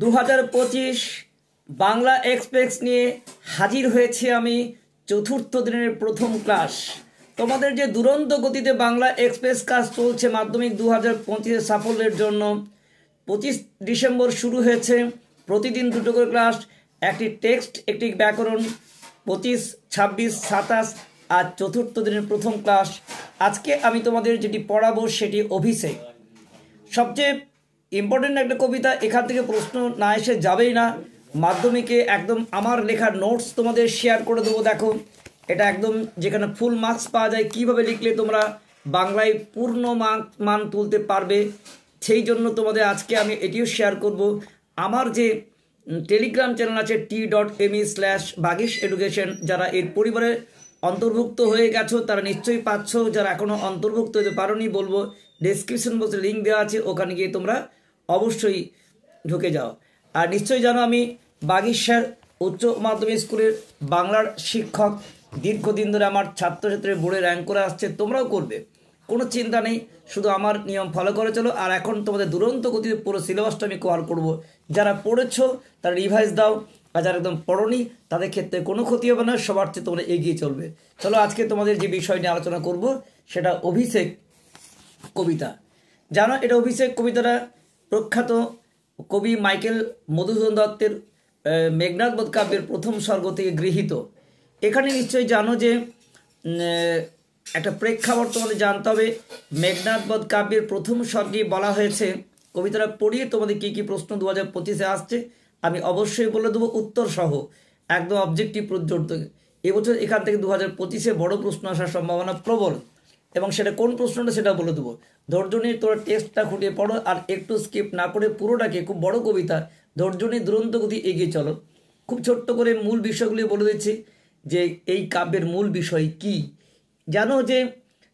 2025 Bangla express নিয়ে হাজির হয়েছি আমি। চতুর্থ দিনের প্রথম ক্লাস। তোমাদের যে দুরন্ত গতিতে বাংলা এক্সপ্রেস ক্লাস চলছে মাধ্যমিক 2025 সাফল্যের জন্য। 25 ডিসেম্বর শুরু হয়েছে। প্রতিদিন দুটো করে ক্লাস, একটি টেক্সট একটি ব্যাকরণ। 25, 26, 27 আর চতুর্থ দিনের প্রথম ক্লাস। আজকে আমি তোমাদের যেটি পড়াবো সেটি অভিষেক। সবচেয়ে ইম্পর্টেন্ট একটা কবিতা, এখান থেকে প্রশ্ন না এসে যাবেই না। মাধ্যমিকে একদম আমার লেখার নোটস তোমাদের শেয়ার করে দেবো। দেখো, এটা একদম যেখানে ফুল মার্কস পাওয়া যায়, কিভাবে লিখলে তোমরা বাংলায় পূর্ণ মান তুলতে পারবে, সেই জন্য তোমাদের আজকে আমি এটিও শেয়ার করব। আমার যে টেলিগ্রাম চ্যানেল আছে t.me/বাগিশ এডুকেশন, যারা এর পরিবারে অন্তর্ভুক্ত হয়ে গেছো তারা নিশ্চয়ই পাচ্ছ। যারা এখনও অন্তর্ভুক্ত হতে পারোনি বলবো ডেসক্রিপশন বক্সে লিঙ্ক দেওয়া আছে, ওখানে গিয়ে তোমরা অবশ্যই ঢুকে যাও। আর নিশ্চয়ই জানো আমি বাগিশার উচ্চ মাধ্যমিক স্কুলের বাংলার শিক্ষক। দীর্ঘদিন ধরে আমার ছাত্রছাত্রীর বোর্ডে র্যাঙ্ক করে আসছে, তোমরাও করবে, কোনো চিন্তা নেই। শুধু আমার নিয়ম ফলো করে চলো। আর এখন তোমাদের দুরন্ত গতিতে পুরো সিলেবাসটা আমি কভার করব। যারা পড়েছো তারা রিভাইজ দাও, আর যারা একদম পড়োনি তাদের ক্ষেত্রে কোনো ক্ষতি হবে না, সবার চেয়ে তোমরা এগিয়ে চলবে। চলো আজকে তোমাদের যে বিষয় নিয়ে আলোচনা করব সেটা অভিষেক কবিতা। জানো এটা অভিষেক কবিতাটা প্রখ্যাত কবি মাইকেল মধুসূদন দত্তের মেঘনাদ বধ কাব্যের প্রথম স্বর্গ থেকে গৃহীত। এখানে নিশ্চয়ই জানো যে একটা প্রেক্ষাপট তোমাদের জানতে হবে। মেঘনাদ বধ কাব্যের প্রথম স্বর্গে বলা হয়েছে, কবিতাটা পড়িয়ে তোমাদের কী কী প্রশ্ন 2025-এ আসছে আমি অবশ্যই বলে দেবো উত্তর সহ, একদম অবজেক্টিভ পর্যন্ত। এবছর এখান থেকে 2025-এ বড় প্রশ্ন আসার সম্ভাবনা প্রবল, এবং সেটা কোন প্রশ্নটা সেটা বলে দেবো। ধৈর্য নিয়ে তোরা টেক্সটটা খুঁটিয়ে পড়ো, আর একটু স্কিপ না করে পুরোটাকে, খুব বড় কবিতা, ধৈর্য নিয়ে দুরন্ত গতি এগিয়ে চলো। খুব ছোট্ট করে মূল বিষয়গুলি বলে দিচ্ছি যে এই কাব্যের মূল বিষয় কি। জানো যে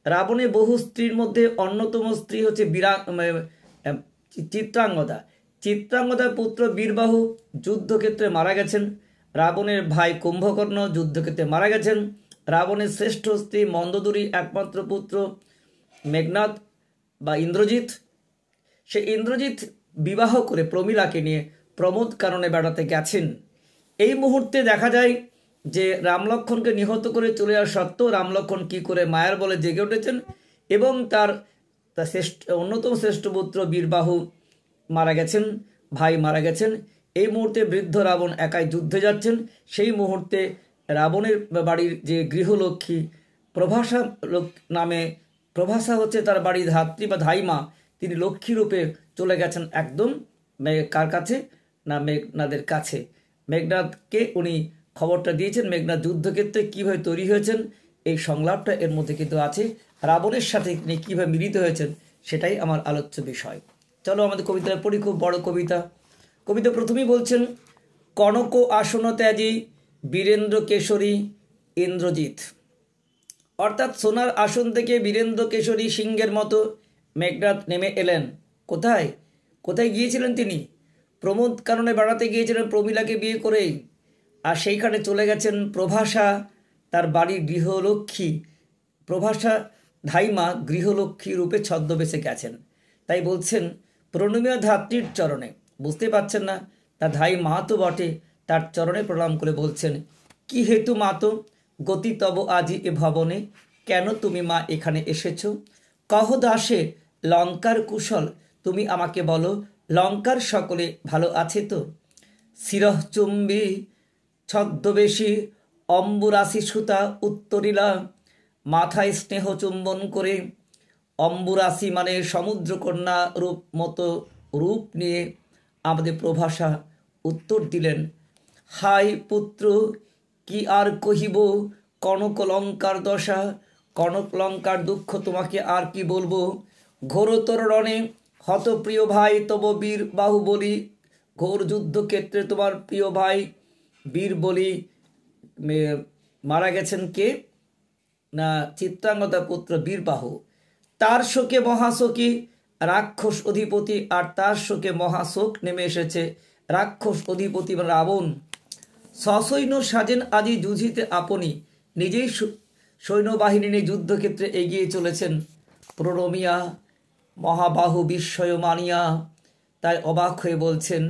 রাবণের বহু স্ত্রীর মধ্যে অন্যতম স্ত্রী হচ্ছে চিত্রাঙ্গদা। চিত্রাঙ্গদার পুত্র বীরবাহু যুদ্ধক্ষেত্রে মারা গেছেন। রাবণের ভাই কুম্ভকর্ণ যুদ্ধক্ষেত্রে মারা গেছেন। রাবণের শ্রেষ্ঠ স্ত্রী মন্দোদরী একমাত্র পুত্র মেঘনাদ বা ইন্দ্রজিৎ। সে ইন্দ্রজিৎ বিবাহ করে প্রমীলাকে নিয়ে প্রমোদ কাননে বেড়াতে গেছেন। এই মুহূর্তে দেখা যায় যে রামলক্ষণকে নিহত করে চলে যাওয়া সত্ত্বেও রামলক্ষণ কি করে মায়ার বলে জেগে উঠেছেন, এবং তার অন্যতম শ্রেষ্ঠ পুত্র বীরবাহু মারা গেছেন, ভাই মারা গেছেন। এই মুহূর্তে বৃদ্ধ রাবণ একাই যুদ্ধে যাচ্ছেন। সেই মুহূর্তে রাবণের বাড়ির যে গৃহলক্ষ্মী প্রভাসা নামে, প্রভাসা হচ্ছে তার বাড়ির ধাত্রী বা ধাইমা, তিনি লক্ষ্মী রূপে চলে গেছেন একদম কার কাছে না, মেঘনাদের কাছে। মেঘনাদকে উনি খবরটা দিয়েছেন। মেঘনাদ যুদ্ধক্ষেত্রে কীভাবে তৈরি হয়েছেন এই সংলাপটা এর মধ্যে কিন্তু আছে। রাবণের সাথে তিনি কীভাবে মিলিত হয়েছেন সেটাই আমার আলোচ্য বিষয়। চলো আমাদের কবিতায় পড়ি, খুব বড় কবিতা। কবিতা প্রথমেই বলছেন, কনক আসন ত্যাজি বীরেন্দ্র কেশরী ইন্দ্রজিৎ। অর্থাৎ সোনার আসন থেকে বীরেন্দ্র কেশরী সিংহের মতো মেঘনাদ নেমে এলেন। কোথায় কোথায় গিয়েছিলেন তিনি? প্রমোদ কাননে বেড়াতে গিয়েছিলেন প্রমীলাকে বিয়ে করেই। আর সেইখানে চলে গেছেন প্রভাসা, তার বাড়ির গৃহলক্ষ্মী। প্রভাসা ধাইমা গৃহলক্ষ্মী রূপে ছদ্মবেশে গেছেন। তাই বলছেন প্রণমীয় ধাত্রীর চরণে, বুঝতে পারছেন না তার ধাই মা তো বটে, তার চরণে প্রণাম করে বলছেন, কি হেতু মাতো গতি তব আজি এ ভবনে, কেন তুমি মা এখানে এসেছ? কহ দাসে লঙ্কার কুশল, তুমি আমাকে বলো লঙ্কার সকলে ভালো আছে তো? শিরঃচুম্বী ছদ্মবেশী অম্বুরাশি সুতা উত্তরিলা, মাথায় স্নেহ চুম্বন করে। অম্বুরাশি মানে সমুদ্রকন্যা রূপ মতো রূপ নিয়ে আমাদের প্রভাসা উত্তর দিলেন, হাই পুত্র কি আর কহিব কনক লঙ্কার দশা, কনক লঙ্কার দুঃখ তোমাকে আর কি বলবো। ঘোরতর রণে হত প্রিয় ভাই তব বীর বাহুবলী, ঘোর যুদ্ধক্ষেত্রে তোমার প্রিয় ভাই বীর বলি মারা গেছেন। কে না, চিত্রাঙ্গদা পুত্র বীরবাহু। তার শোকে মহাশোকী রাক্ষস অধিপতি, আর তার শোকে মহাশোক নেমে এসেছে রাক্ষস অধিপতি রাবণ। সসৈন্য সাজেন আজি যুঝিতে আপনি, নিজেই সৈন্যবাহিনী নিয়ে যুদ্ধক্ষেত্রে এগিয়ে চলেছেন। প্রণমিয়া মহাবাহু বিস্ময় মানিয়া, তাই অবাক হয়ে বলছেন,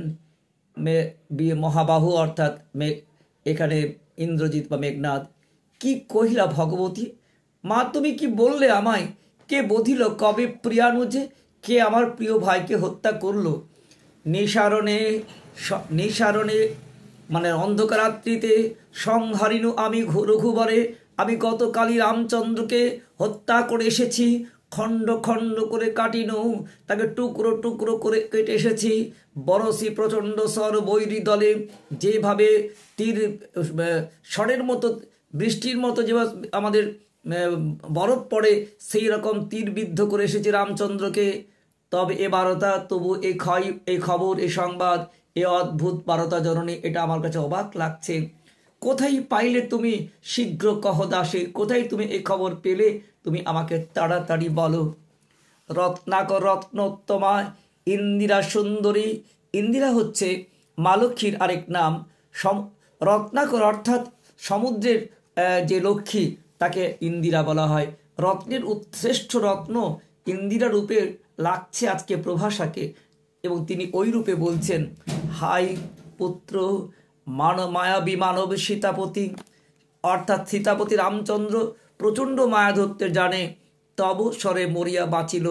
মহাবাহু অর্থাৎ এখানে ইন্দ্রজিৎ বা মেঘনাদ। কি কহিলা ভগবতী, মা তুমি কি বললে আমায়? কে বধিল কবে প্রিয়ানুজে, কে আমার প্রিয় ভাইকে হত্যা করলো? নিসারণে মানে অন্ধকারাত্রিতে সংহারিনু আমি রঘুবরে, আমি গতকালই রামচন্দ্রকে হত্যা করে এসেছি, খণ্ড খণ্ড করে কাটিনু, তাকে টুকরো টুকরো করে কেটে এসেছি। বরসি প্রচণ্ড স্বর বৈরী দলে, যেভাবে তীর ষড়ের মতো বৃষ্টির মতো যেভাবে আমাদের বরফ পড়ে সেই রকম তীর বিদ্ধ করে এসেছে রামচন্দ্রকে। তবে এ বারতা, তবু এই খবর, এই সংবাদ, এ অদ্ভুত বারতা জননী, এটা আমার কাছে অবাক লাগছে। কোথায় পাইলে তুমি, শীঘ্র কহ দাসে, কোথায় তুমি এই খবর পেলে? তুমি আমাকে তাড়াতাড়ি বলো। রত্নাকর রত্নোত্তমা ইন্দিরা সুন্দরী, ইন্দিরা হচ্ছে মা লক্ষ্মীর আরেক নাম। রত্নাকর অর্থাৎ সমুদ্রের যে লক্ষ্মী তাকে ইন্দিরা বলা হয়। রত্নের শ্রেষ্ঠ রত্ন ইন্দিরা রূপে লাগছে আজকে প্রভাষাকে, এবং তিনি ওই রূপে বলছেন, হাই পুত্র মায়াবী মানব সীতাপতি, অর্থাৎ সীতাপতি রামচন্দ্র প্রচণ্ড মায়া ধরতে জানে, তব স্বরে মরিয়া বাঁচিল।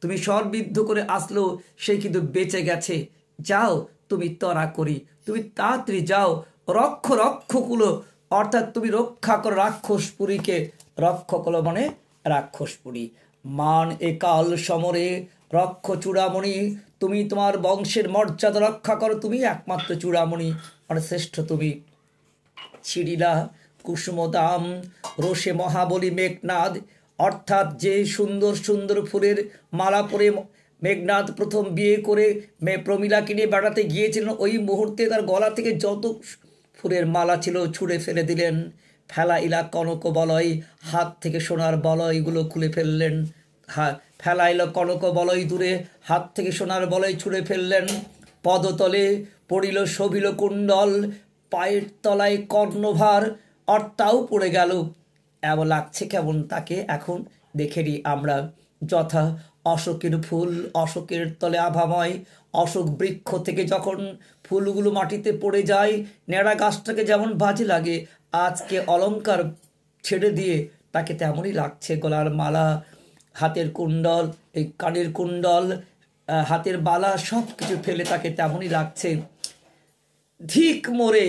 তুমি স্বরবিদ্ধ করে আসলো, সে কিন্তু বেঁচে গেছে। যাও তুমি তরা করি, তুমি তাড়াতাড়ি যাও, রক্ষকুলো, অর্থাৎ তুমি রক্ষা করো রাক্ষসপুরীকে। রক্ষকুলো মানে রাক্ষসপুরী। মান একাল সমরে রক্ষ চূড়ামণি, তুমি তোমার বংশের মর্যাদা রক্ষা করো, তুমি একমাত্র চূড়ামণি, মানে শ্রেষ্ঠ তুমি। ছিড়িলা কুসুমদাম রোষে মহাবলী মেঘনাদ, অর্থাৎ যে সুন্দর সুন্দর ফুলের মালা পরে মেঘনাদ প্রথম বিয়ে করে প্রমীলাকে নিয়ে বেড়াতে গিয়েছিলেন, ওই মুহূর্তে তার গলা থেকে যত ফুলের মালা ছিল ছুঁড়ে ফেলে দিলেন। ফেলাইলা কনক বলয়, হাত থেকে সোনার বলয়গুলো খুলে ফেললেন। ফেলাইল কনক বলয় দূরে, হাত থেকে সোনার বলয় ছুঁড়ে ফেললেন। পদতলে পড়িল শোভিল কুণ্ডল, পায়ের তলায় কর্ণভার, অর্থাও পড়ে গেল। এমন লাগছে কেমন তাকে এখন দেখে নিই আমরা। যথা অশোকের ফুল অশোকের তলে আভাময়, অশোক বৃক্ষ থেকে যখন ফুলগুলো মাটিতে পড়ে যায়, নেড়া গাছটাকে যেমন বাজে লাগে, আজকে অলংকার ছেড়ে দিয়ে তাকে তেমনই লাগছে। গলার মালা, হাতের কুণ্ডল, এই কানের কুণ্ডল, হাতের বালা সব কিছু ফেলে তাকে তেমনই লাগছে। ধিক মোরে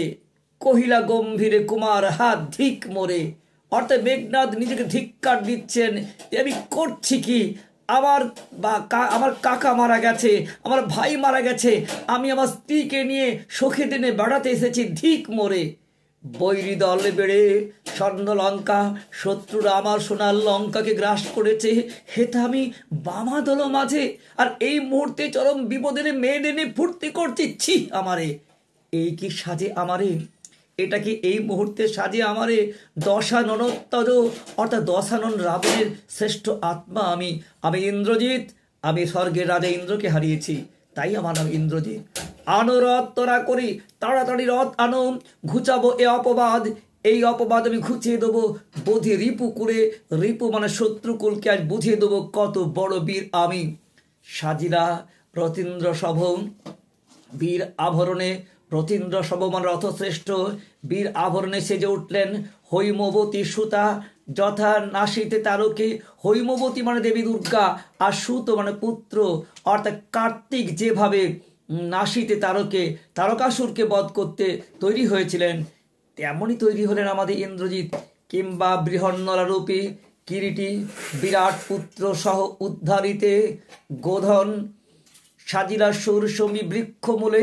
কহিলা গম্ভীরে কুমার, হাত ধিক মোরে, অর্থাৎ মেঘনাদ নিজেকে ধিক্কার দিচ্ছেন, আমি করছি কি? আমার কাকা মারা গেছে, আমার ভাই মারা গেছে, আমি আমার স্ত্রীকে নিয়ে সখী দিনে বেড়াতে এসেছি, ধিক মোরে। বৈরী দল বেড়ে স্বর্ণ লঙ্কা, শত্রুরা আমার সোনার লঙ্কাকে গ্রাস করেছে, হেতা আমি বামা দল মাঝে, আর এই মুহূর্তে চরম বিপদের মেয়ে এনে ফুর্তি করছি। ছি আমারে, এই কি সাজে আমারে? এটা কি এই মুহূর্তে সাজে আমারে? দশাননোত্তজ, অর্থাৎ দশানন রাবণের শ্রেষ্ঠ আত্মা আমি ইন্দ্রজিৎ, আমি স্বর্গের রাজা ইন্দ্রকে হারিয়েছি, তাই আমার নাম ইন্দ্রজিৎ। আনো রথ তোরা করি, তাড়াতাড়ি রথ আনো, ঘুচাবো এ অপবাদ, এই অপবাদ আমি ঘুচিয়ে দেবো। বোধে রিপুকুলে, রিপু মানে শত্রুকুলকে আজ বুঝিয়ে দেবো কত বড় বীর আমি। সাজিলা রথীন্দ্র সভ, বীর আভরণে, রথীন্দ্র সভ মানে রথশ্রেষ্ঠ, বীর আভরণে সেজে উঠলেন। হৈমবতী সুতা যথা নাসিতে তারকে, হৈমবতী মানে দেবী দুর্গা, আর সুত মানে পুত্র, অর্থাৎ কার্তিক যেভাবে নাসিতে তারকাসুরকে বধ করতে তৈরি হয়েছিলেন, তেমনই তৈরি হলেন আমাদের ইন্দ্রজিৎ। কিংবা বৃহন্নলা রূপী কিরীটি বিরাট পুত্র সহ উদ্ধারিতে গোধন, সাজিলা সৌরসমী বৃক্ষমূলে।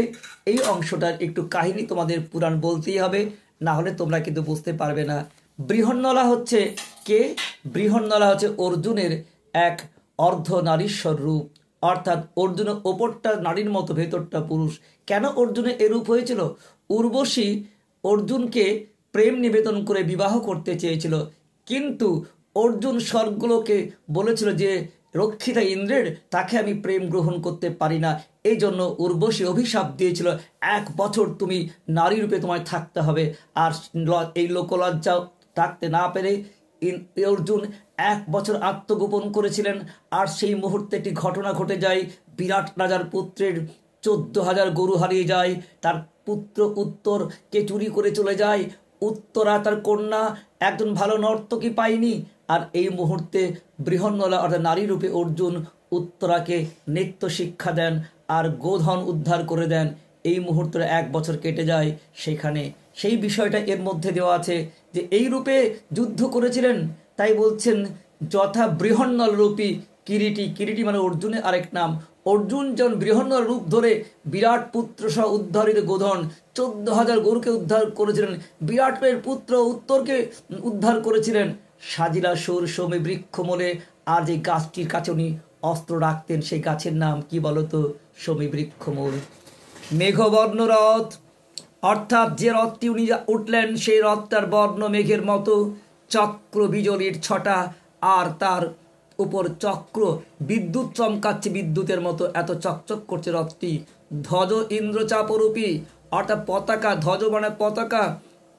এই অংশটার একটু কাহিনী তোমাদের পুরাণ বলতেই হবে, না হলে তোমরা কিন্তু বুঝতে পারবে না। বৃহন্নলা হচ্ছে কে? বৃহন্নলা হচ্ছে অর্জুনের এক অর্ধ নারীশ্বর রূপ, অর্থাৎ অর্জুনের ওপরটা নারীর মতো, ভেতরটা পুরুষ। কেন অর্জুনের এরূপ হয়েছিল? উর্বশী অর্জুনকে প্রেম নিবেদন করে বিবাহ করতে চেয়েছিল, কিন্তু অর্জুন স্বর্গলোকে বলেছিল যে রক্ষিতা ইন্দ্রের, তাকে আমি প্রেম গ্রহণ করতে পারি না। এই জন্য উর্বশী অভিশাপ দিয়েছিল, 1 বছর তুমি নারী রূপে তোমায় থাকতে হবে। আর এই লোকলজ্জা থাকতে না পেরে অর্জুন 1 বছর আত্মগোপন করেছিলেন। আর সেই মুহূর্তে একটি ঘটনা ঘটে যায়, বিরাট রাজার পুত্রের 14,000 গরু হারিয়ে যায়, তার পুত্র উত্তরকে চুরি করে চলে যায়, উত্তরা তার কন্যা একজন ভালো নর্তকী পায়নি, আর এই মুহূর্তে বৃহন্নলা অর্থাৎ নারী রূপে অর্জুন উত্তরাকে নৃত্য শিক্ষা দেন আর গোধন উদ্ধার করে দেন। এই মুহূর্তে 1 বছর কেটে যায়, সেখানে সেই বিষয়টা এর মধ্যে দেওয়া আছে যে এই রূপে যুদ্ধ করেছিলেন। তাই বলছেন যথা বৃহন্নল রূপী কিরীটি, কিরীটি মানে অর্জুনের আরেক নাম। অর্জুন যখন বৃহন্নল রূপ ধরে বিরাট পুত্র সহ উদ্ধারিত গোধন 14,000 গরুকে উদ্ধার করেছিলেন, বিরাটের পুত্র উত্তরকে উদ্ধার করেছিলেন, সাজিলা সুর সৌমি বৃক্ষমূলে। আর যে গাছটির কাছে উনি অস্ত্র রাখতেন সেই গাছের নাম কি বলতো? সৌমি বৃক্ষমূল। মেঘবর্ণ রথ, অর্থাৎ যে রথটি উনি উঠলেন সেই রথটার বর্ণ মেঘের মতো, চক্র বিজলির ছটা, আর তার উপর চক্র বিদ্যুৎ চমকাচ্ছে বিদ্যুতের মতো, এত চকচক করছে রথটি। ধ্বজ ইন্দ্রচাপরূপী, অর্থাৎ পতাকা, ধ্বজ মানে পতাকা,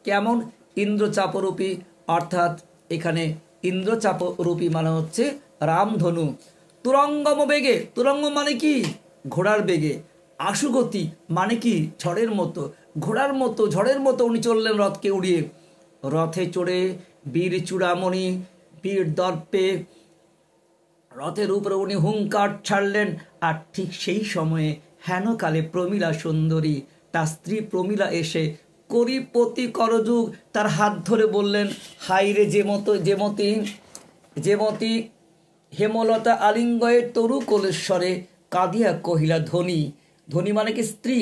কেমন? ইন্দ্রচাপরূপী, অর্থাৎ এখানে ইন্দ্রচাপরূপী মানে হচ্ছে রামধনু। তুরঙ্গম বেগে, তুরঙ্গ মানে কি? ঘোড়ার বেগে। আশুগতি মানে কি? ঝড়ের মতো, ঘোড়ার মতো, ঝড়ের মতো উনি চললেন রথকে উড়িয়ে। রথে চড়ে বীর চূড়ামণি, বীর দর্পে রথের উপরে উনি হুঙ্কার ছাড়লেন। আর ঠিক সেই সময়ে হেনকালে প্রমীলা সুন্দরী, তার স্ত্রী প্রমীলা এসে করিপতি করযুগ তার হাত ধরে বললেন, হাইরে যেমতি হেমলতা আলিঙ্গয়ে তরু কলেশ্বরে, কাঁদিয়া কহিলা ধনী। ধনী মানে কি? স্ত্রী।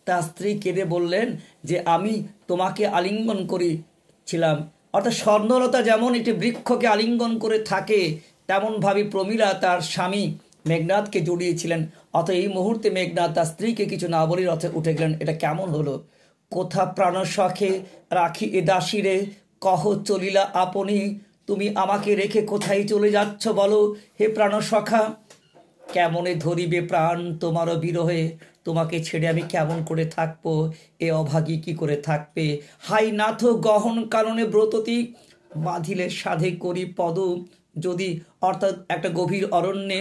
তার স্ত্রী কেঁদে বললেন যে আমি তোমাকে আলিঙ্গন করেছিলাম। অর্থাৎ স্বর্ণলতা যেমন একটি বৃক্ষকে আলিঙ্গন করে থাকে, তেমনভাবে প্রমীলা তার স্বামী মেঘনাদকে জড়িয়েছিলেন। অত এই মুহূর্তে মেঘনাদ তার স্ত্রীকে কিছু না বলে রথে উঠে গেলেন। এটা কেমন হলো? কোথা প্রাণ শখে রাখি এ দাসীরে, কহ চলিলা আপনি, তুমি আমাকে রেখে কোথায় চলে যাচ্ছ বলো হে প্রাণ সখা? কেমনে ধরিবে প্রাণ তোমারও বিরহে, তোমাকে ছেড়ে আমি কেমন করে থাকবো, এ অভাগী কি করে থাকবে? হাই নাথ গহন কারণে ব্রততি, বাঁধিলে সাধে করি পদ যদি। অর্থাৎ একটা গভীর অরণ্যে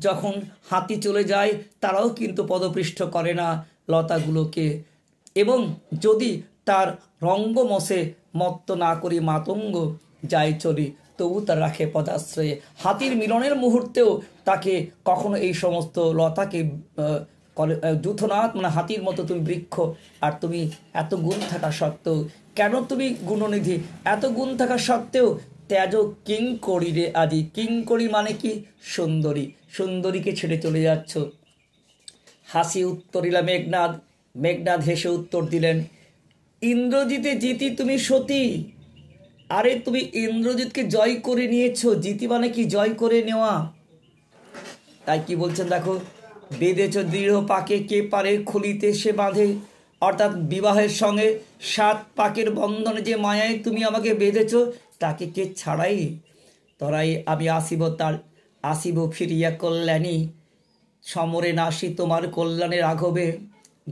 যখন হাতি চলে যায়, তারাও কিন্তু পদপৃষ্ঠ করে না লতাগুলোকে, এবং যদি তার রঙ্গমসে মত্ত না করি মাতঙ্গ যায় চলি, তবু তার রাখে পদাশ্রয়ে। হাতির মিলনের মুহূর্তেও তাকে কখনো এই সমস্ত লতাকে যুথনাথ মানে হাতির মতো তুমি বৃক্ষ, আর তুমি এত গুণ থাকা সত্ত্বেও, কেন তুমি গুণনিধি, এত গুণ থাকা সত্ত্বেও তেজ কিঙ্করি রে আদি। কিঙ্করি মানে কি? সুন্দরী, সুন্দরীকে ছেড়ে চলে যাচ্ছ। হাসি উত্তরিলা মেঘনাদ, মেঘনাদ হেসে উত্তর দিলেন, ইন্দ্রজিতে জিতি তুমি সতী। আরে তুমি ইন্দ্রজিৎকে জয় করে নিয়েছো। জিতি মানে কি? জয় করে নেওয়া। তাই কি বলছেন দেখো, বেঁধেছ দৃঢ় পাকে, কে পারে খুলিতে সে বাঁধে। অর্থাৎ বিবাহের সঙ্গে 7 পাকের বন্ধনে যে মায়ায় তুমি আমাকে বেঁধেছ, তাকে কে ছাড়াই তরাই আমি আসিব ফিরিয়া কল্যাণী, সমরে নাসি তোমার কল্যাণে রাঘবে,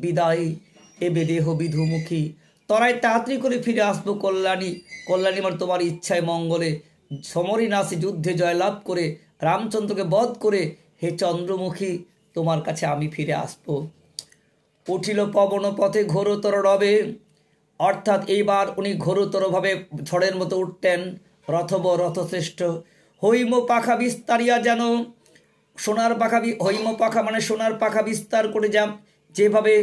বিদায় এবে দেহ বিধুমুখী। তরাই তাড়াতাড়ি করে ফিরে আসবো কল্যাণী, কল্যাণী মানে তোমার ইচ্ছায় মঙ্গলে, সমরে নাসি যুদ্ধে জয়লাভ করে, রামচন্দ্রকে বধ করে, হে চন্দ্রমুখী তোমার কাছে আমি ফিরে আসবো। উঠিল পবন পথে ঘোরতর রবে, অর্থাৎ এইবার উনি ঘোরতরভাবে ঝড়ের মতো উঠতেন। রথব রথশ্রেষ্ঠ, হৈম পাখা বিস্তারিয়া যেন, সোনার পাখা, হৈম পাখা মানে সোনার পাখা বিস্তার করে যেভাবে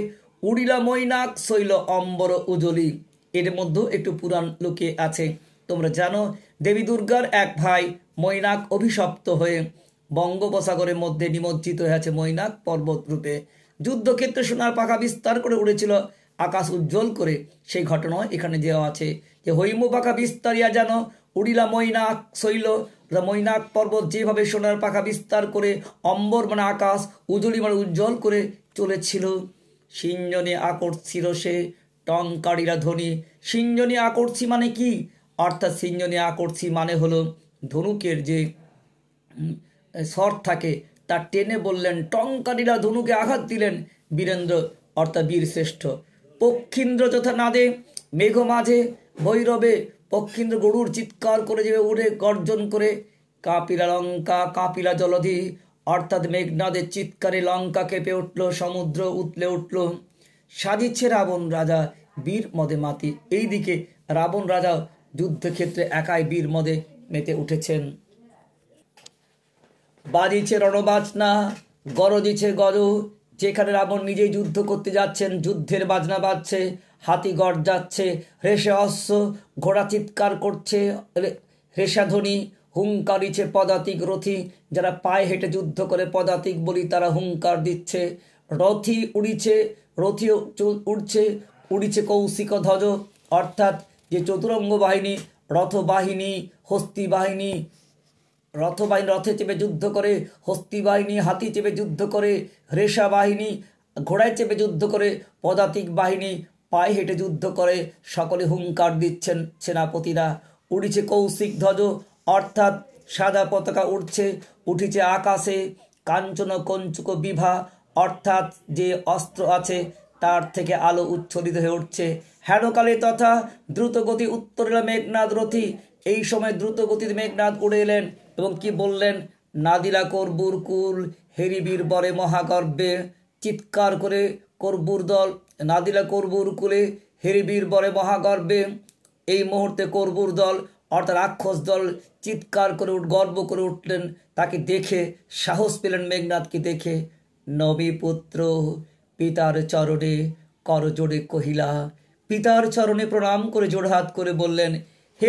উড়িলা মৈনাক শৈল অম্বর উজলি। এর মধ্যেও একটু পুরাণ লুকিয়ে আছে। তোমরা জানো দেবী দুর্গার এক ভাই মৈনাক অভিশপ্ত হয়ে বঙ্গোপসাগরের মধ্যে নিমজ্জিত হয়ে আছে মৈনাক পর্বত রূপে। যুদ্ধক্ষেত্রে সোনার পাখা বিস্তার করে উড়েছিল আকাশ উজ্জ্বল করে, সেই ঘটনা এখানে দেওয়া আছে যে হৈম পাখা বিস্তারিয়া যেন উড়িলা মৈনাক শৈল, মৈনাক পর্বত যেভাবে সোনার পাখা বিস্তার করে অম্বর মানে আকাশ, উজ্জ্বলি মানে উজ্জ্বল করে চলেছিল। সিঞ্জনে আকর্ষির সে টঙ্কারিরা ধ্বনি। সিঞ্জনে আকর্ষি মানে কি? অর্থাৎ সিঞ্জনে আকর্ষি মানে হলো ধনুকের যে স্বর থাকে তা টেনে বললেন, টঙ্কারিরা ধনুকে আঘাত দিলেন বীরেন্দ্র অর্থাৎ বীর শ্রেষ্ঠ। পক্ষীন্দ্র যথা নাদে মেঘ মাঝে ভৈরবে, পক্ষীন্দ্র গরুর চিৎকার করে যে উড়ে গর্জন করে, কাপিলা লঙ্কা কাপিলা জলধি, অর্থাৎ মেঘনাদের চিৎকারে লঙ্কা কেঁপে উঠল, সমুদ্র উতলে উঠল। সাজিচ্ছে রাবণ রাজা বীর মদে মাতি। এইদিকে রাবণ রাজা যুদ্ধক্ষেত্রে একাই বীর মদে মেতে উঠেছেন। বাজিছে রণবাজনা, গরজিছে গজ। যেখানে রাবণ নিজেই যুদ্ধ করতে যাচ্ছেন, যুদ্ধের বাজনা বাজছে, হাতি গর্জাচ্ছে, রেশে অশ্ব, ঘোড়া চিৎকার করছে, রেশাধ্বনি, হুঙ্কারিছে পদাতিক রথী। যারা পায়ে হেঁটে যুদ্ধ করে পদাতিক বলি, তারা হুঙ্কার দিচ্ছে। রথী উড়িছে, রথী উড়ছে, উড়িছে কৌশিক ধ্বজ। অর্থাৎ যে চতুরঙ্গ বাহিনী, রথবাহিনী, হস্তি বাহিনী, রথবাহিনী রথে চেপে যুদ্ধ করে, হস্তি বাহিনী হাতি চেপে যুদ্ধ করে, রেশা বাহিনী ঘোড়ায় চেপে যুদ্ধ করে, পদাতিক বাহিনী পায়ে হেঁটে যুদ্ধ করে, সকলে হুঙ্কার দিচ্ছেন সেনাপতিরা। উড়িছে কৌশিক ধ্বজ, অর্থাৎ সাদা পতাকা উঠছে, উঠিছে আকাশে। কাঞ্চন কঞ্চুক বিভা, অর্থাৎ যে অস্ত্র আছে তার থেকে আলো উচ্ছ্বলিত হয়ে উঠছে। হেনকালে তথা দ্রুতগতি উত্তর এলো মেঘনাদ রথী। এই সময় দ্রুতগতিতে মেঘনাদ উড়ে এলেন এবং কি বললেন? নাদিলা করবুর কুল, হেরিবীর বরে মহাগর্বে। চিৎকার করে করবুর দল, নাদিলা করবুর কুলে, হেরিবীর বরে মহাগর্বে। এই মুহূর্তে করবুর দল অর্থাৎ রাক্ষস দল চিৎকার করে গর্ব করে উঠলেন। তাকে দেখে সাহস পেলেন মেঘনাদকে দেখে। নবী পুত্র পিতার চরণে করজোড়ে কহিলা। পিতার চরণে প্রণাম করে জোড়হাত করে বললেন, হে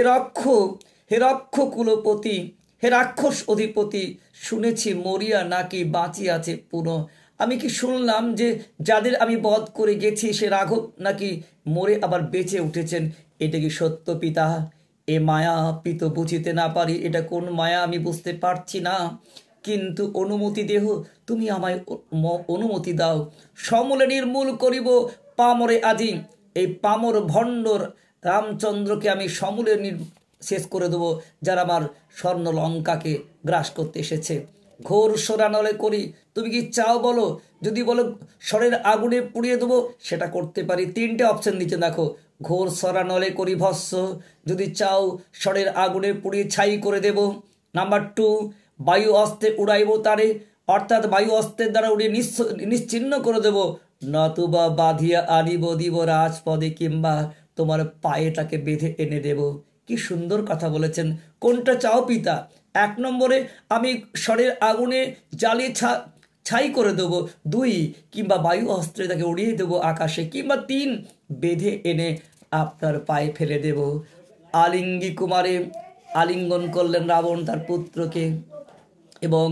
রক্ষ কুলপতি, হে রাক্ষস অধিপতি, শুনেছি মরিয়া নাকি বাঁচিয়াছে পুনঃ। আমি কি শুনলাম যে যাদের আমি বধ করে গেছি সে রাঘব নাকি মরে আবার বেঁচে উঠেছেন। এটা কি সত্য পিতা? এ মায়া পিত বুঝিতে না পারি। এটা কোন মায়া আমি বুঝতে পারছি না, কিন্তু অনুমতি দেহ, তুমি আমায় অনুমতি দাও। সমূলে নির্মূল করিব পামরে আজি। এই পামর ভণ্ডর রামচন্দ্রকে আমি সমূলে শেষ করে দেবো, যারা আমার স্বর্ণ লঙ্কাকে গ্রাস করতে এসেছে। ঘোর সোরানলে করি, তুমি কি চাও বলো? যদি বলো স্বরের আগুনে পুড়িয়ে দেবো, সেটা করতে পারি। তিনটে অপশন নিচে দেখো। ঘোর সরানলে করি ভস্য, যদি চাও স্বরের আগুনে পুড়িয়ে ছাই করে দেব। নাম্বার 2, বায়ু অস্ত্রে উড়াইব তারে, অর্থাৎ বায়ু অস্ত্রের দ্বারা উড়িয়ে নিশ্চিন্ন করে দেব। নতুবা বাঁধিয়া আনিব দিব রাজপদে, কিংবা তোমার পায়ে তাকে বেঁধে এনে দেব। কি সুন্দর কথা বলেছেন। কোনটা চাও পিতা? 1 নম্বরে আমি স্বরের আগুনে জ্বালিয়ে ছাই করে দেব। 2, কিংবা বায়ু অস্ত্রে তাকে উড়িয়ে দেবো আকাশে। কিংবা 3, বেঁধে এনে আপনার পায়ে ফেলে দেব। আলিঙ্গি কুমারে আলিঙ্গন করলেন রাবণ তার পুত্রকে এবং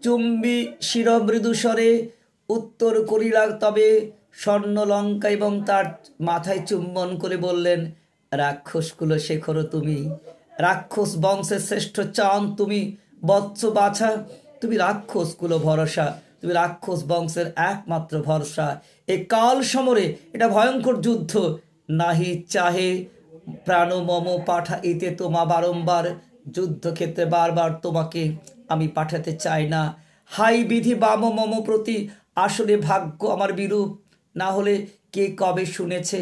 চুম্বি শিরমৃদুস্বরে উত্তর করিলা তবে স্বর্ণ লঙ্কা, এবং তার মাথায় চুম্বন করে বললেন, রাক্ষসকুল শেখর তুমি, রাক্ষস বংশের শ্রেষ্ঠ চাঁদ তুমি, বৎস বাছা তুমি, রাক্ষসকুল ভরসা, তুমি রাক্ষস বংশের একমাত্র ভরসা। এ কাল সমরে, এটা ভয়ঙ্কর যুদ্ধ, নাহি চাহে প্রাণ মম পাঠাইতে তোমা বারম্বার। যুদ্ধক্ষেত্রে বারবার তোমাকে আমি পাঠাতে চাই না। হাই বিধি বাম মম প্রতি, আসলে ভাগ্য আমার বিরূপ। না হলে কে কবে শুনেছে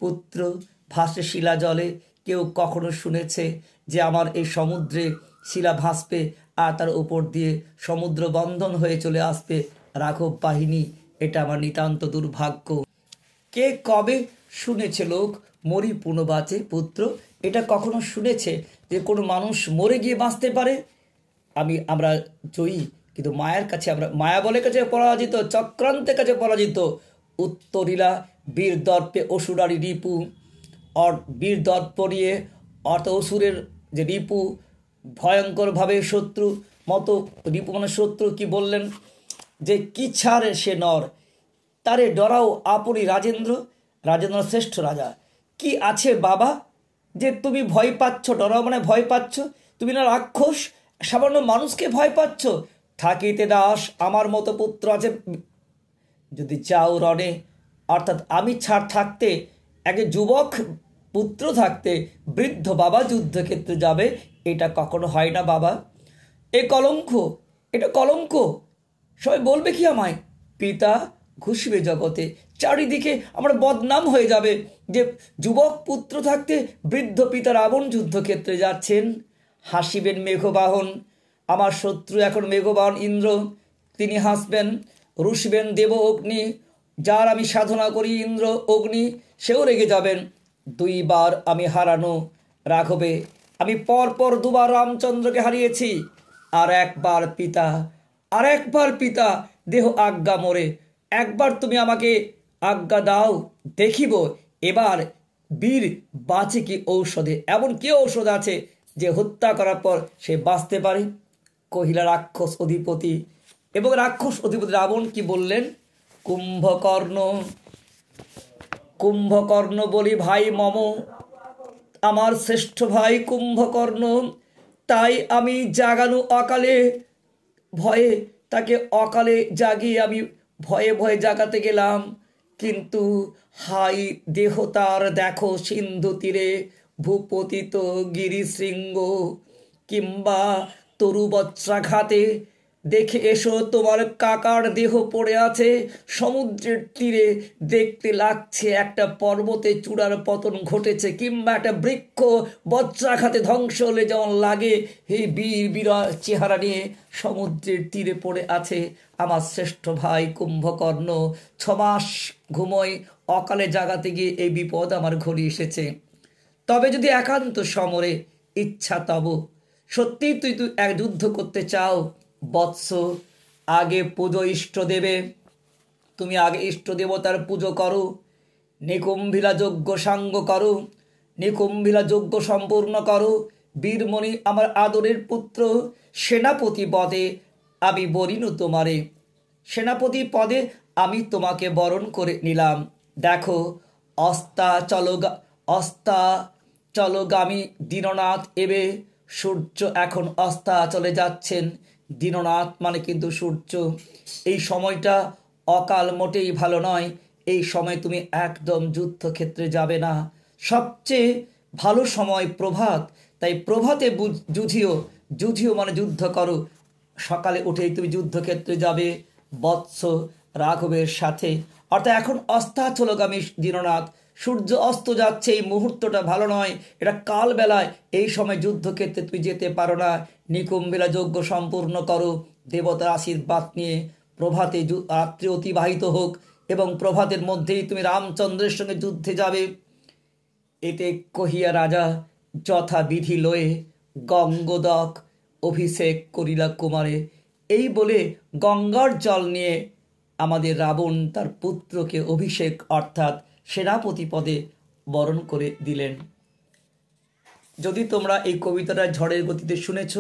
পুত্র ভাসে শিলা জলে? কেউ কখনো শুনেছে যে আমার এই সমুদ্রে শিলা ভাসবে আর তার উপর দিয়ে সমুদ্র বন্ধন হয়ে চলে আসবে রাঘব বাহিনী? এটা আমার নিতান্ত দুর্ভাগ্য। কে কবে শুনেছে লোক মরি পুনঃ বাঁচে পুত্র? এটা কখনো শুনেছে যে কোনো মানুষ মরে গিয়ে বাঁচতে পারে? আমরা জয়ী, কিন্তু মায়ের কাছে আমরা মায়া বলের কাছে পরাজিত, চক্রান্তের কাছে পরাজিত। উত্তরিলা বীর দর্পে অসুরারি রিপু, বীর দর্প নিয়ে অর্থ অসুরের যে রিপু, ভয়ঙ্করভাবে শত্রু মতো রিপু মানে শত্রু। কি বললেন? যে কি ছাড়ে সে নর, তারে ডরাও আপনি রাজেন্দ্র, রাজেন্দ্র শ্রেষ্ঠ রাজা। কি আছে বাবা যে তুমি ভয় পাচ্ছ? ডরাও মানে ভয় পাচ্ছ? তুমি না রাক্ষস, সামান্য মানুষকে ভয় পাচ্ছ? থাকিতে দাস আমার মতো পুত্র আছে, যদি চাও রণে, অর্থাৎ আমি থাকতে, এক যুবক পুত্র থাকতে বৃদ্ধ বাবা যুদ্ধক্ষেত্রে যাবে, এটা কখনো হয় না বাবা। এ কলঙ্ক, এটা কলঙ্ক। সবাই বলবে কি আমায়? পিতা ঘুষবে জগতে, চারিদিকে আমার বদনাম হয়ে যাবে যে যুবক পুত্র থাকতে বৃদ্ধ পিতা রাবণ যুদ্ধক্ষেত্রে যাচ্ছেন। হাসিবেন মেঘবাহন, আমার শত্রু এখন মেঘবাহন ইন্দ্র, তিনি হাসবেন, রুষবেন দেব অগ্নি, যার আমি সাধনা করি ইন্দ্র অগ্নি, সেও রেগে যাবেন। 2 বার আমি হারানো রাঘবে, আমি পরপর 2 বার রামচন্দ্রকে হারিয়েছি। আর একবার পিতা দেহ আজ্ঞা মোরে, একবার তুমি আমাকে আজ্ঞা দাও, দেখিব এবার বীর বাঁচে কি ঔষধে। এমন কি ঔষধ আছে যে হত্যা করার পর সে বাঁচতে পারে? কহিলা রাক্ষস অধিপতি। এবং রাক্ষস অধিপতি রাবণ কি বললেন? কুম্ভকর্ণ বলি ভাই মম, আমার শ্রেষ্ঠ ভাই কুম্ভকর্ণ, তাই আমি জাগানো অকালে ভয়ে, তাকে অকালে জাগিয়ে আমি ভয়ে ভয়ে জাগাতে গেলাম। কিন্তু হাই দেহ তার দেখো সিন্ধু তীরে, ভূপতিত গিরিশৃঙ্গ, কিংবা তরুবজ্রাঘাতে দেখে এসো তোমার কাকার দেহ পড়ে আছে সমুদ্রের তীরে, দেখতে লাগছে একটা পর্বতে চূড়ার পতন ঘটেছে, কিংবা একটা বৃক্ষ বজ্রাঘাতে ধ্বংস হলে যেমন লাগে, এই বীরা চেহারা নিয়ে সমুদ্রের তীরে পড়ে আছে আমার শ্রেষ্ঠ ভাই কুম্ভকর্ণ। 6 মাস ঘুমোয়, অকালে জাগাতে গিয়ে এই বিপদ আমার ঘরে এসেছে। তবে যদি একান্ত সমরে ইচ্ছা তব, সত্যি তুই এক যুদ্ধ করতে চাও বৎস, আগে পুজো ইষ্ট দেবে, তুমি আগে ইষ্ট দেবতার পুজো করো, নিকুম্ভিলা যজ্ঞ সাঙ্গ করো, নিকুম্ভিলা যজ্ঞ সম্পূর্ণ করো। বীরমণি আমার আদরের পুত্র, সেনাপতি পদে আমি বরিনু তোমারে, সেনাপতি পদে আমি তোমাকে বরণ করে নিলাম। দেখো অস্তাচলগামী দীননাথ এবে, সূর্য এখন অস্তাচলে যাচ্ছেন। দীননাথ মানে কিন্তু সূর্য। এই সময়টা অকাল মোটেই ভালো নয়, এই সময় তুমি একদম যুদ্ধক্ষেত্রে যাবে না। সবচেয়ে ভালো সময় প্রভাত, তাই প্রভাতে যুঝিও মানে যুদ্ধ করো। সকালে উঠেই তুমি যুদ্ধক্ষেত্রে যাবে বৎস রাঘবের সাথে। অর্থাৎ এখন অস্তাচলগামী দীননাথ, সূর্য অস্ত যাচ্ছে, এই মুহূর্তটা ভালো নয়, এটা কালবেলায়, এই সময় যুদ্ধক্ষেত্রে তুমি যেতে পারো না। নিকুম্ভিলা যজ্ঞ সম্পূর্ণ করো, দেবতার আশীর্বাদ নিয়ে প্রভাতে রাত্রি অতিবাহিত হোক, এবং প্রভাতের মধ্যেই তুমি রামচন্দ্রের সঙ্গে যুদ্ধে যাবে। এতে কহিয়া রাজা যথাবিধি লয়ে গঙ্গোদক অভিষেক করিলা কুমারে। এই বলে গঙ্গার জল নিয়ে আমাদের রাবণ তার পুত্রকে অভিষেক অর্থাৎ সেনাপতি পদে বরণ করে দিলেন। যদি তোমরা এই কবিতাটা ঝড়ের গতিতে শুনেছ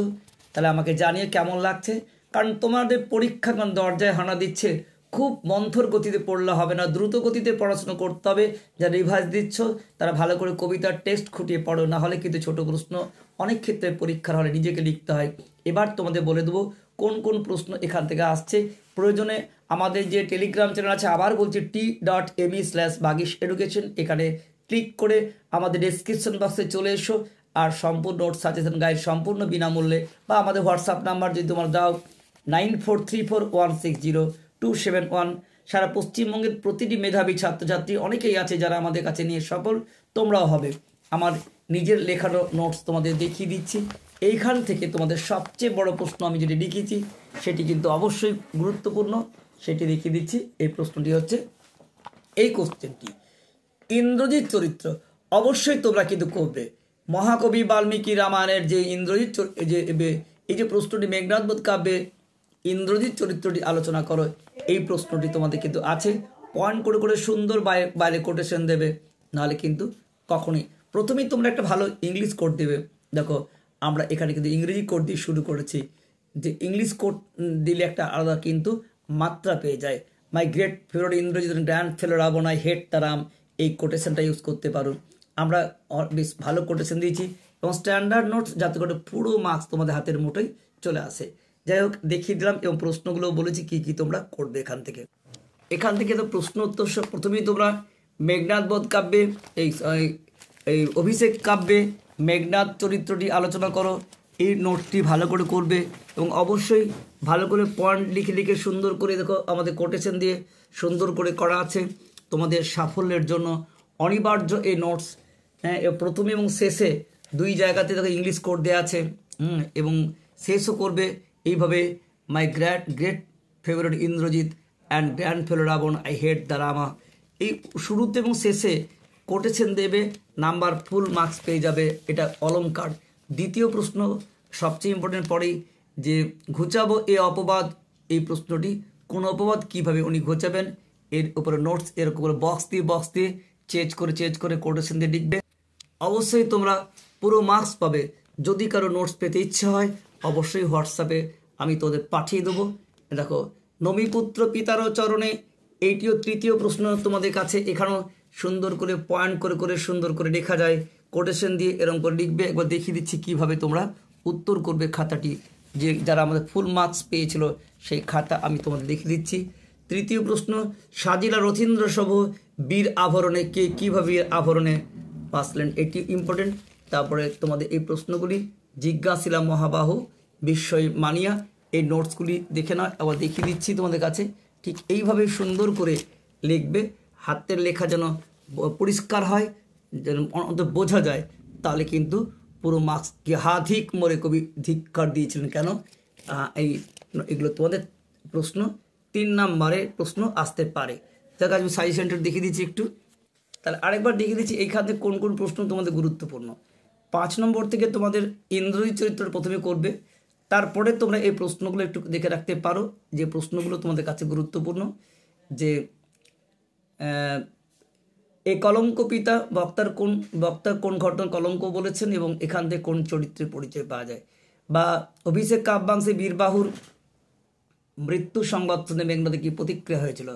তাহলে আমাকে জানিয়ে কেমন লাগছে, কারণ তোমাদের পরীক্ষা দরজায় হানা দিচ্ছে। খুব মন্থর গতিতে পড়লে হবে না, দ্রুত গতিতে পড়াশোনা করতে হবে। যারা রিভাইজ দিচ্ছ তারা ভালো করে কবিতার টেক্সট খুঁটিয়ে পড়ো, না হলে কিন্তু ছোট প্রশ্ন অনেক ক্ষেত্রে পরীক্ষার হলে নিজেকে লিখতে হয়। এবার তোমাদের বলে দেবো কোন কোন প্রশ্ন এখান থেকে আসছে। প্রয়োজনে আমাদের যে টেলিগ্রাম চ্যানেল আছে, আবার বলছি t.me/bagishEducation, এখানে ক্লিক করে আমাদের ডেসক্রিপশন বক্সে চলে এসো। আর সম্পূর্ণ নোট সাজেশন গাইড সম্পূর্ণ বিনামূল্যে, বা আমাদের হোয়াটসঅ্যাপ নাম্বার যদি তোমরা দাও 9434160271। সারা পশ্চিমবঙ্গের প্রতিটি মেধাবী ছাত্রছাত্রী অনেকেই আছে যারা আমাদের কাছে নিয়ে সফল, তোমরাও হবে। আমার নিজের লেখানো নোটস তোমাদের দেখিয়ে দিচ্ছি। এইখান থেকে তোমাদের সবচেয়ে বড় প্রশ্ন আমি যেটি লিখেছি সেটি কিন্তু অবশ্যই গুরুত্বপূর্ণ, সেটি দেখিয়ে দিচ্ছি। এই প্রশ্নটি হচ্ছে, এই কোশ্চেনটি ইন্দ্রজিৎ চরিত্র অবশ্যই তোমরা কিন্তু করবে। মহাকবি বাল্মীকি রামায়ণের যে ইন্দ্রজিৎ এই যে প্রশ্নটি মেঘনাদ বধ কাব্যে ইন্দ্রজিৎ চরিত্রটি আলোচনা করো, এই প্রশ্নটি তোমাদের কিন্তু আছে। পয়েন্ট করে করে সুন্দর বাইরে কোটেশন দেবে, নাহলে কিন্তু কখনোই। প্রথমেই তোমরা একটা ভালো ইংলিশ কোড দেবে। দেখো আমরা এখানে কিন্তু ইংরেজি কোড দিয়ে শুরু করেছি, যে ইংলিশ কোড দিলে একটা আলাদা কিন্তু মাত্রা পেয়ে যায়। My great favourite Indrajit grand fellow Ravana, I hate the Ram, এই কোটেশনটা ইউজ করতে পারো। আমরা বেশ ভালো কোটেশন দিয়েছি এবং স্ট্যান্ডার্ড নোটস, যাতে করে পুরো মার্কস তোমাদের হাতের মুঠোয় চলে আসে। যাই হোক, দেখিয়ে দিলাম এবং প্রশ্নগুলো বলেছি কি কি তোমরা করবে এখান থেকে তো প্রশ্ন উত্তর সব প্রথমেই তোমরা মেঘনাদ বধ কাব্যে এই অভিষেক কাব্যে মেঘনাদ চরিত্রটি আলোচনা করো, এই নোটটি ভালো করে করবে এবং অবশ্যই ভালো করে পয়েন্ট লিখে লিখে সুন্দর করে, দেখো আমাদের কোটেশন দিয়ে সুন্দর করে করা আছে। তোমাদের সাফল্যের জন্য অনিবার্য এই নোটস। হ্যাঁ, প্রথমে এবং শেষে 2 জায়গাতে দেখো ইংলিশ কোড দেওয়া আছে, এবং শেষও করবে এইভাবে। My great favourite Indrajit and grand fellow Ravana, I hate the Rama. এই শুরুতে এবং শেষে কোটেশন দেবে, নাম্বার ফুল মার্কস পেয়ে যাবে, এটা অলংকার। দ্বিতীয় প্রশ্ন সবচেয়ে ইম্পর্টেন্ট পড়েই, যে ঘুচাবো এ অপবাদ, এই প্রশ্নটি কোন অপবাদ কিভাবে উনি ঘোচাবেন, এর উপরে নোটস এরকম করে বক্স দিয়ে চেঞ্জ করে কোটেশন দিয়ে লিখবে। অবশ্যই তোমরা পুরো মার্কস পাবে। যদি কারো নোটস পেতে ইচ্ছে হয় অবশ্যই হোয়াটসঅ্যাপে আমি তোদের পাঠিয়ে দেবো। দেখো, নমিপুত্র পিতারও চরণে, এইটিও তৃতীয় প্রশ্ন তোমাদের কাছে। এখানেও সুন্দর করে পয়েন্ট করে সুন্দর করে লেখা যায়, কোটেশন দিয়ে এরকম করে লিখবে। একবার দেখিয়ে দিচ্ছি কিভাবে তোমরা উত্তর করবে খাতাটি, যে যারা আমাদের ফুল মার্কস পেয়েছিল সেই খাতা আমি তোমাদের দেখিয়ে দিচ্ছি। তৃতীয় প্রশ্ন, সাজিলা রথীন্দ্র সভ বীর আভরণে, কে কীভাবে বীর আভরণে বাঁচলেন, এটি ইম্পর্টেন্ট। তারপরে তোমাদের এই প্রশ্নগুলি জিজ্ঞাসিলা মহাবাহু বিস্ময় মানিয়া, এই নোটসগুলি দেখে নাও। আবার দেখিয়ে দিচ্ছি তোমাদের কাছে, ঠিক এইভাবে সুন্দর করে লিখবে, হাতের লেখা যেন পরিষ্কার হয়, যেন অন্তত বোঝা যায়, তাহলে কিন্তু পুরো মার্কস। কি হাধিক মোরে কবি ধিক্কার দিয়েছিলেন কেন, এগুলো তোমাদের প্রশ্ন 3 নম্বরের প্রশ্ন আসতে পারে। তার কাছে আমি সাজেশনটা দেখিয়ে দিচ্ছি একটু, তাহলে আরেকবার দেখিয়ে দিচ্ছি এইখান থেকে কোন কোন প্রশ্ন তোমাদের গুরুত্বপূর্ণ। 5 নম্বর থেকে তোমাদের ইন্দ্রজিৎ চরিত্র প্রথমে করবে, তারপরে তোমরা এই প্রশ্নগুলো একটু দেখে রাখতে পারো, যে প্রশ্নগুলো তোমাদের কাছে গুরুত্বপূর্ণ। যে এই কলঙ্ক পিতা বক্তার কোন ঘটনা কলঙ্ক বলেছেন এবং এখান থেকে কোন চরিত্রের পরিচয় পাওয়া যায়, বা অভিষেক কাব্যাংশে বীরবাহুর মৃত্যু সংবাদ শুনে মেঘনাদে কি প্রতিক্রিয়া হয়েছিল।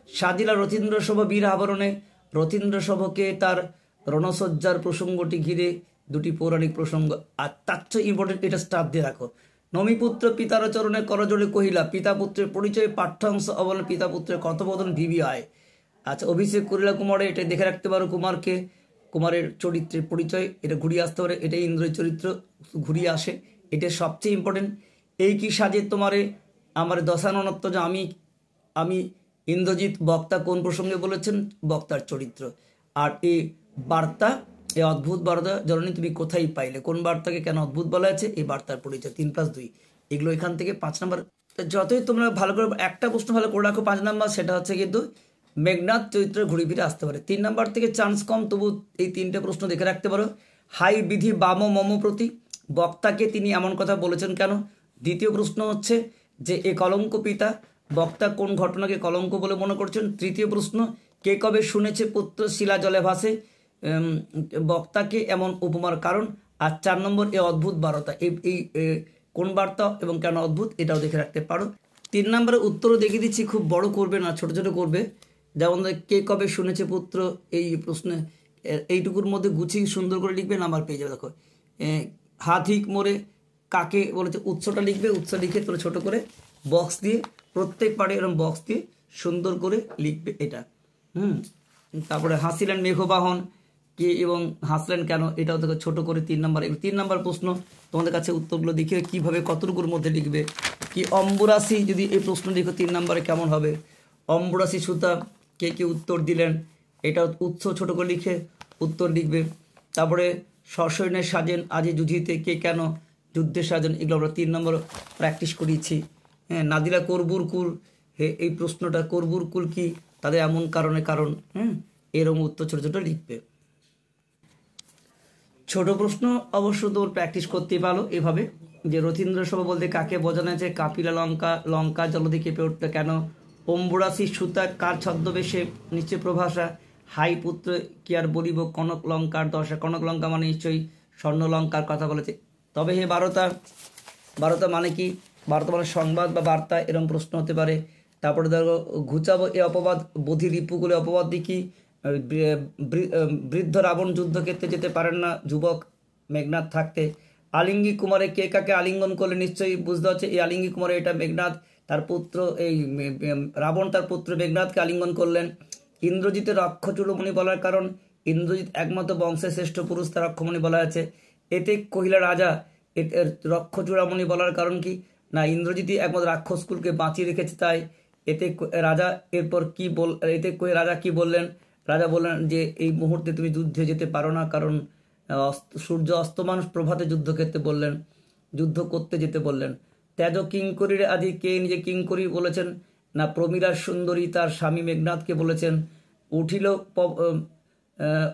সাজিলা রথীন্দ্র সভা বীর আবরণে, রথীন্দ্র সভকে তার রণসজ্জার প্রসঙ্গটি ঘিরে দুটি পৌরাণিক প্রসঙ্গ। আর তার চেয়ে ইম্পর্টেন্ট, এটা স্টার দিয়ে রাখো। নমিপুত্র পিতার চরণে করজোড়ে কহিলা, পিতা পুত্রের পরিচয় পাঠ্যাংশ অবলম্বন, পিতা পুত্রের কথোপকথন ভিভিআই। আচ্ছা, অভিষেক করিলা কুমারে, এটা দেখে রাখতে পারো, কুমারের চরিত্রের পরিচয়, এটা ঘুরিয়ে আসতে পারে, এটা ইন্দ্রের চরিত্র ঘুরিয়ে আসে, এটা সবচেয়ে ইম্পর্টেন্ট। এই কি সাজে তোমারে আমার দশাননত্ব, যে আমি ইন্দ্রজিৎ, বক্তা কোন প্রসঙ্গে বলেছেন, বক্তার চরিত্র। আর এই বার্তা, এই অদ্ভুত বার্তা জননী তুমি কোথায় পাইলে, কোন বার্তাকে কেন অদ্ভুত বলা আছে, এই বার্তার পরিচয় 3+2, এগুলো এখান থেকে 5 নম্বর। যতই তোমরা ভালো করে একটা প্রশ্ন ভালো করে রাখো 5 নম্বর, সেটা হচ্ছে কিন্তু মেঘনাদ চরিত্রে ঘুরে ফিরে আসতে পারে। 3 নম্বর থেকে চান্স কম, তবু এই 3টে প্রশ্ন দেখে রাখতে পারো। হাই বিধি বাম মম প্রতি, বক্তাকে তিনি এমন কথা বলেছেন কেন। দ্বিতীয় প্রশ্ন হচ্ছে যে এ কলঙ্ক পিতা, বক্তা কোন ঘটনাকে কলঙ্ক বলে মনে করছেন। তৃতীয় প্রশ্ন, কে কবে শুনেছে পুত্র শিলা জলে ভাসে, বক্তাকে এমন উপমার কারণ। আর 4 নম্বর, এ অদ্ভুত বার্তা, এই কোন বার্তা এবং কেন অদ্ভুত, এটাও দেখে রাখতে পারো। 3 নম্বরের উত্তরও দেখিয়ে দিচ্ছি, খুব বড় করবে না, ছোট ছোট করবে। যেমন কে কবে শুনেছে পুত্র, এই প্রশ্নে এইটুকুর মধ্যে গুছিয়ে সুন্দর করে লিখবে, নাম্বার পেয়ে যাবে। দেখো, হাধিক মোরে কাকে বলেছে, উৎসটা লিখবে, উৎস লিখে তোরা ছোট করে বক্স দিয়ে, প্রত্যেক পার্টে এরকম বক্স দিয়ে সুন্দর করে লিখবে এটা। তারপরে হাসিলেন মেঘবাহন কে এবং হাসলেন কেন, এটাও দেখো ছোট করে 3 নম্বর। 3 নম্বর প্রশ্ন তোমাদের কাছে উত্তরগুলো দেখিয়ে কিভাবে কতটুকুর মধ্যে লিখবে। কি অম্বুরাশি, যদি এই প্রশ্ন লিখো 3 নম্বরে কেমন হবে। অম্বুরাশি সুতা, কে উত্তর দিলেন, এটা উৎস ছোট করে লিখে উত্তর লিখবে। তারপরে সসৈন্যের সাজেন আজি যুঝিতে, কে কেন যুদ্ধে সাজেন, এগুলো আমরা 3 নম্বর প্র্যাকটিস করিয়েছি। হ্যাঁ, নাদিলা করবুর কুল, এই প্রশ্নটা করবুর কুল কি, তাদের এমন কারণ, এরকম উত্তর ছোট ছোট লিখবে। ছোট প্রশ্ন অবশ্য তোর প্র্যাকটিস করতে পারো এভাবে, যে রথীন্দ্র সভা বলতে কাকে বোঝানো হয়েছে, কাপিলা লঙ্কা জলদি কেঁপে উঠতে কেন, অম্বুরাশি সুতা কার ছদ্মবেশে, নিশ্চয় প্রভাষা, হাই পুত্র কি আর বলিব, কনক লঙ্কার দশা, কনক লঙ্কা মানে নিশ্চয়ই স্বর্ণ লঙ্কার কথা বলেছে। তবে হে বারতা মানে কি, বার্তা মানে সংবাদ বা বার্তা, এরকম প্রশ্ন হতে পারে। তারপরে ধরো ঘুচাবো এ অপবাদ, বোধি রিপুগুলো অপবাদ দেখি, বৃদ্ধ রাবণ যুদ্ধক্ষেত্রে যেতে পারেন না যুবক মেঘনাদ থাকতে। আলিঙ্গি কুমারে কে কাকে আলিঙ্গন করলে, নিশ্চয়ই বুঝতে হচ্ছে এই আলিঙ্গি কুমারে এটা মেঘনাদ তার পুত্র, এই রাবণ তার পুত্র মেঘনাদকে আলিঙ্গন করলেন। ইন্দ্রজিতের রক্ষচূড়মণি বলার কারণ, ইন্দ্রজিৎ একমাত্র বংশের শ্রেষ্ঠ পুরুষ, তার রক্ষমণি বলা আছে। এতে কহিলা রাজা, রক্ষচূড়ামণি বলার কারণ কি না, ইন্দ্রজিৎই একমাত্র রাক্ষসকুলকে বাঁচিয়ে রেখেছে, তাই এতে রাজা এরপর কি এতে রাজা কি বললেন, রাজা বললেন যে এই মুহূর্তে তুমি যুদ্ধে যেতে পারো না, কারণ সূর্য অস্তমান প্রভাতে যুদ্ধ করতে যেতে বললেন। তেজ কিঙ্করীর আদি কে নিজে কিঙ্করী বলেছেন? না প্রমীলা সুন্দরী তার স্বামী মেঘনাথকে বলেছেন।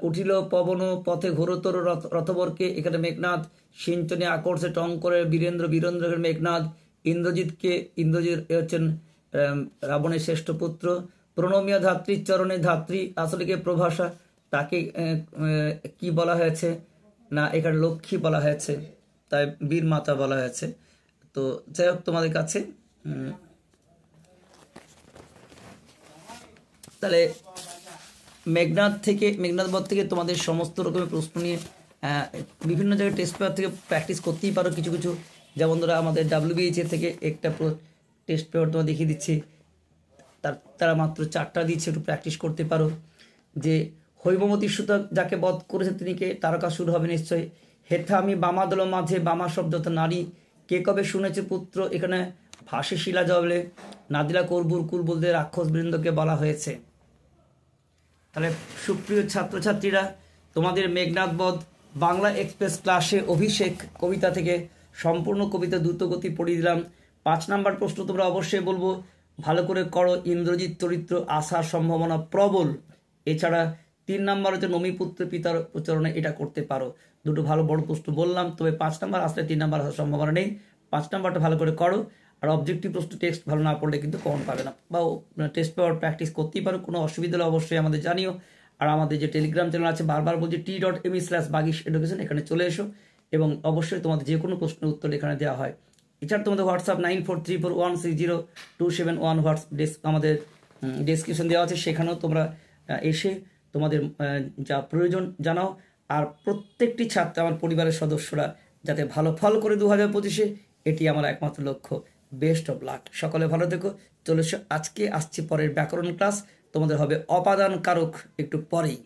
উঠিল পবন পথে ঘোরতর রথবরকে, এখানে মেঘনাথ। সিঞ্চনে আকর্ষে টঙ্করের বীরেন্দ্র মেঘনাথ। ইন্দ্রজিৎ হচ্ছেন রাবণের শ্রেষ্ঠ পুত্র। প্রণমিয়া ধাত্রীর চরণে, ধাত্রী আসলে কে প্রভাষা, তাকে কি বলা হয়েছে? না এখানে লক্ষ্মী বলা হয়েছে, তাই বীর মাতা বলা হয়েছে। তো যাই হোক তোমাদের কাছে তাহলে মেঘনাথ বধ থেকে তোমাদের সমস্ত রকমের প্রশ্ন নিয়ে বিভিন্ন জায়গায় টেস্ট পেপার থেকে প্র্যাকটিস করতেই পারো কিছু কিছু। যেমন ধরো আমাদের WBHA থেকে একটা টেস্ট পেপার তোমার দেখিয়ে দিচ্ছি, তারা মাত্র 4টা দিচ্ছে, একটু প্র্যাকটিস করতে পারো। যে হৈমবতী সুতা যাকে বধ করেছে তিনি কে? তারকাসুর হবে নিশ্চয়ই। হেথা আমি বামাদল মাঝে, বামা শব্দ তো নারী। কে কবে শুনেছে পুত্র, এখানে ভাসে শিলা জলে। নাদিলা কর্বুর কুল বলতে রাক্ষস বৃন্দকে বলা হয়েছে। তাহলে সুপ্রিয় ছাত্রছাত্রীরা, তোমাদের মেঘনাথ বধ বাংলা এক্সপ্রেস ক্লাসে অভিষেক কবিতা থেকে সম্পূর্ণ কবিতা দ্রুতগতি পড়িয়ে দিলাম। 5 নাম্বার প্রশ্ন তোমরা অবশ্যই বলবো ভালো করে করো। ইন্দ্রজিৎ চরিত্র আসার সম্ভাবনা প্রবল। এছাড়া 3 নাম্বার হচ্ছে নমিপুত্র পিতার উচ্চারণে, এটা করতে পারো। দুটো ভালো বড় প্রশ্ন বললাম, তবে 5 নাম্বার আসলে 3 নাম্বার আসার সম্ভাবনা নেই। 5 নাম্বারটা ভালো করে করো। আর অবজেক্টিভ প্রশ্ন টেক্সট ভালো না পড়লে কিন্তু কমন পাবে না, বা টেস্ট পেপার প্র্যাকটিস করতেই পারো। কোনো অসুবিধা হলে অবশ্যই আমাদের জানিও। আর আমাদের যে টেলিগ্রাম চ্যানেল আছে, বারবার বলছি t.me/baghish-education, এখানে চলে এসো এবং অবশ্যই তোমাদের যে কোনো প্রশ্নের উত্তর এখানে দেওয়া হয়। এছাড়া তোমাদের হোয়াটসঅ্যাপ 9434160271 আমাদের ডেসক্রিপশন দেওয়া আছে, সেখানেও তোমরা এসে তোমাদের যা প্রয়োজন জানাও। আর প্রত্যেকটি ছাত্র আমার পরিবারের সদস্যরা যাতে ভালো ফল করে 2025-এ, এটি আমার একমাত্র লক্ষ্য। বেস্ট অফ লাক, সকলে ভালো থেকো। চলে এসো, আজকে আসছি পরের ব্যাকরণ ক্লাস, তোমাদের হবে অপাদান কারক একটু পরেই।